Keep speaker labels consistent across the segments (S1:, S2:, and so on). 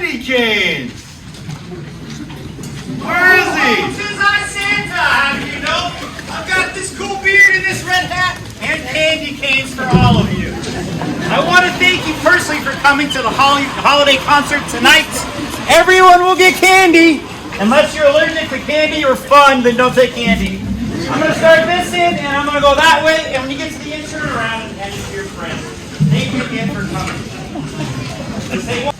S1: candy canes. Where is he?
S2: This is our Santa. How do you know? I've got this cool beard and this red hat and candy canes for all of you. I want to thank you personally for coming to the holiday concert tonight. Everyone will get candy. Unless you're allergic to candy or fun, then don't take candy. I'm going to start this in, and I'm going to go that way, and when you get to the end, turn around and hand it to your friend. Thank you again for coming. Let's say one.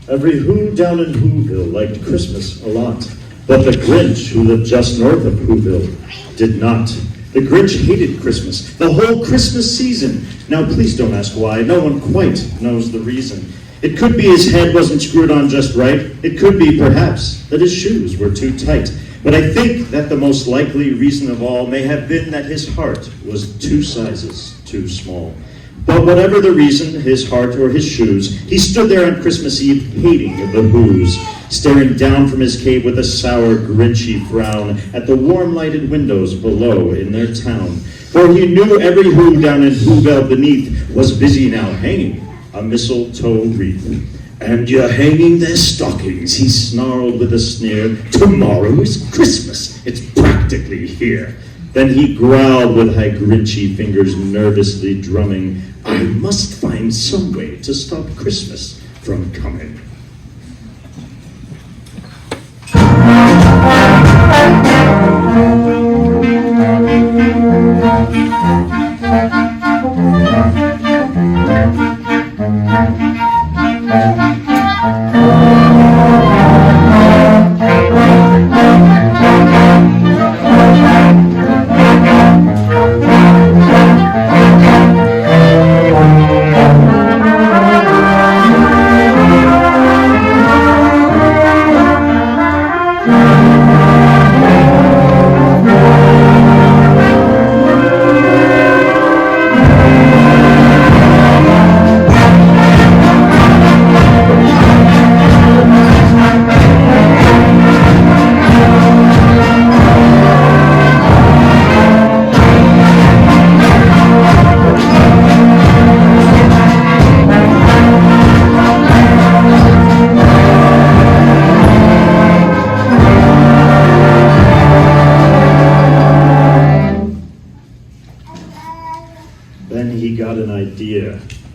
S3: Every Who down in Whoville liked Christmas a lot, but the Grinch, who lived just north of Whoville, did not. The Grinch hated Christmas, the whole Christmas season. Now please don't ask why, no one quite knows the reason. It could be his head wasn't screwed on just right. It could be, perhaps, that his shoes were too tight. But I think that the most likely reason of all may have been that his heart was 2 sizes too small. But whatever the reason, his heart or his shoes, he stood there on Christmas Eve hating the Who's, staring down from his cave with a sour, grinchy frown at the warm-lighted windows below in their town. For he knew every Who down in Whoville beneath was busy now hanging a mistletoe wreath. "And you're hanging their stockings," he snarled with a sneer. "Tomorrow is Christmas. It's practically here." Then he growled with high grinchy fingers nervously drumming, "I must find some way to stop Christmas from coming."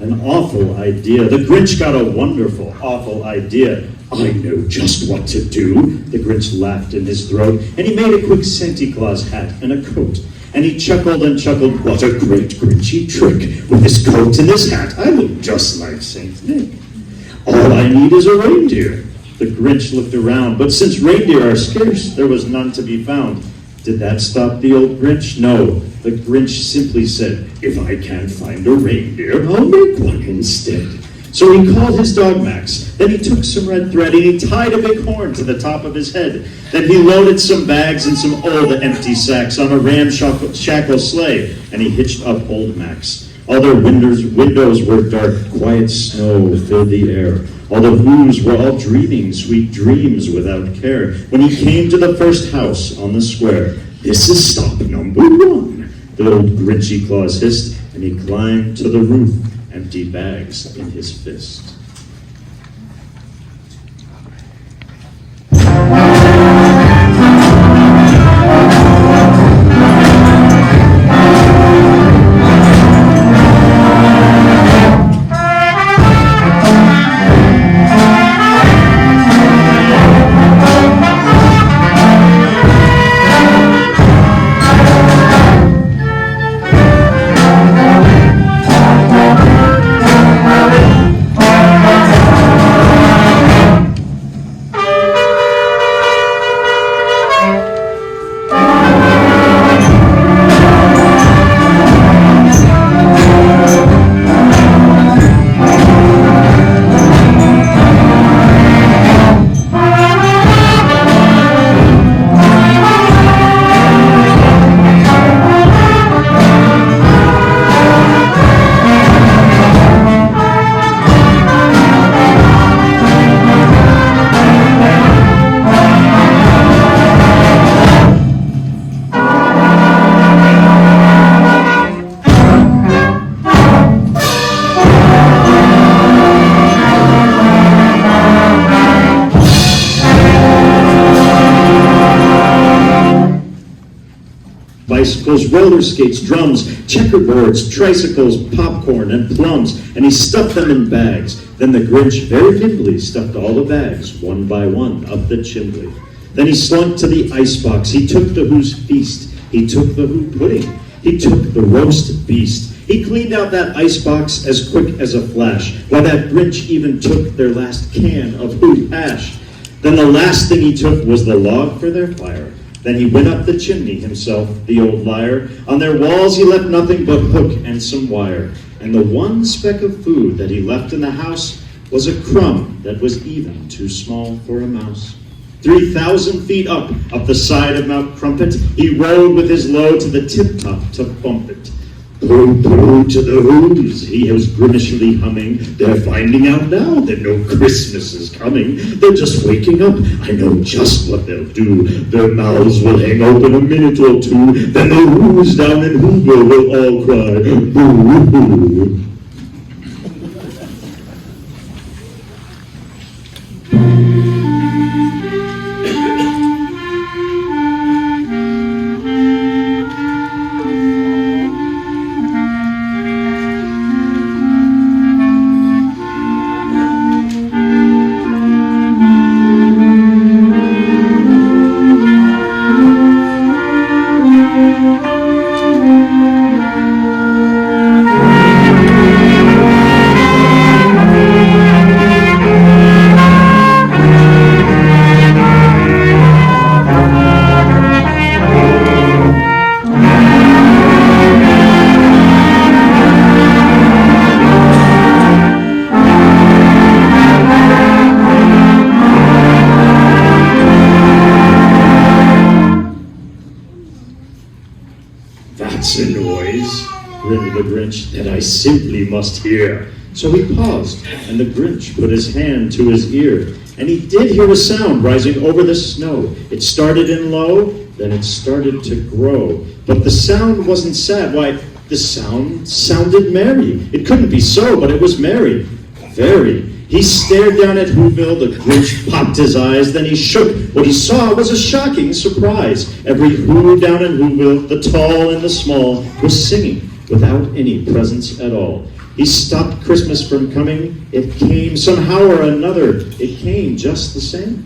S3: An awful idea. The Grinch got a wonderful, awful idea. "I know just what to do," the Grinch laughed in his throat, and he made a quick Santa Claus hat and a coat. And he chuckled and chuckled, "What a great Grinchy trick! With this coat and this hat, I look just like Saint Nick. All I need is a reindeer." The Grinch looked around, but since reindeer are scarce, there was none to be found. Did that stop the old Grinch? No. The Grinch simply said, "If I can't find a reindeer, I'll make one instead." So he called his dog Max. Then he took some red thread and he tied a big horn to the top of his head. Then he loaded some bags and some old empty sacks on a ramshackle sleigh, and he hitched up old Max. All their windows were dark, quiet snow filled the air. All the Who's were all dreaming sweet dreams without care. When he came to the first house on the square, "This is stop number 1, the old Grinchy Claus hissed, and he climbed to the roof, empty bags in his fist. Bicycles, roller skates, drums, checkerboards, tricycles, popcorn, and plums, and he stuffed them in bags. Then the Grinch very nimbly stuffed all the bags, one by one, up the chimney. Then he slunk to the icebox. He took the Who's feast. He took the Who pudding. He took the roast beast. He cleaned out that icebox as quick as a flash, while that Grinch even took their last can of Who hash. Then the last thing he took was the log for their fire. Then he went up the chimney himself, the old liar. On their walls he left nothing but hook and some wire. And the one speck of food that he left in the house was a crumb that was even too small for a mouse. 3,000 feet up the side of Mount Crumpet, he rode with his load to the tip-top to bump it. Pooh, pooh to the Who's, he was grimishly humming. They're finding out now that no Christmas is coming. They're just waking up. I know just what they'll do. Their mouths will hang open a minute or two. Then the Who's down in Whoville will all cry, boo-hoo. That's a noise, grinned the Grinch, that I simply must hear. So he paused, and the Grinch put his hand to his ear, and he did hear a sound rising over the snow. It started in low, then it started to grow. But the sound wasn't sad. Why, the sound sounded merry. It couldn't be so, but it was merry. Very. He stared down at Whoville, the Grinch popped his eyes, then he shook. What he saw was a shocking surprise. Every Who down in Whoville, the tall and the small, was singing without any presents at all. He stopped Christmas from coming. It came somehow or another. It came just the same.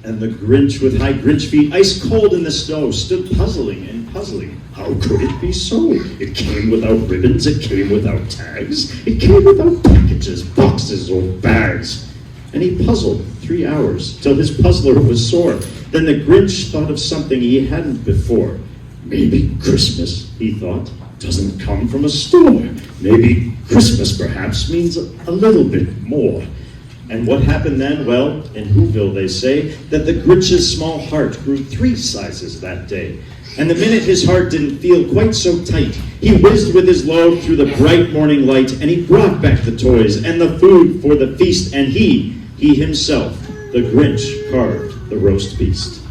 S3: And the Grinch with high Grinch feet, ice cold in the snow, stood puzzling and puzzling. How could it be so? It came without ribbons, it came without tags, it came without packages, boxes, or bags. And he puzzled 3 hours, till his puzzler was sore. Then the Grinch thought of something he hadn't before. Maybe Christmas, he thought, doesn't come from a store. Maybe Christmas perhaps means a little bit more. And what happened then? Well, in Whoville they say that the Grinch's small heart grew 3 sizes that day. And the minute his heart didn't feel quite so tight, he whizzed with his load through the bright morning light, and he brought back the toys and the food for the feast, and he himself, the Grinch, carved the roast beast.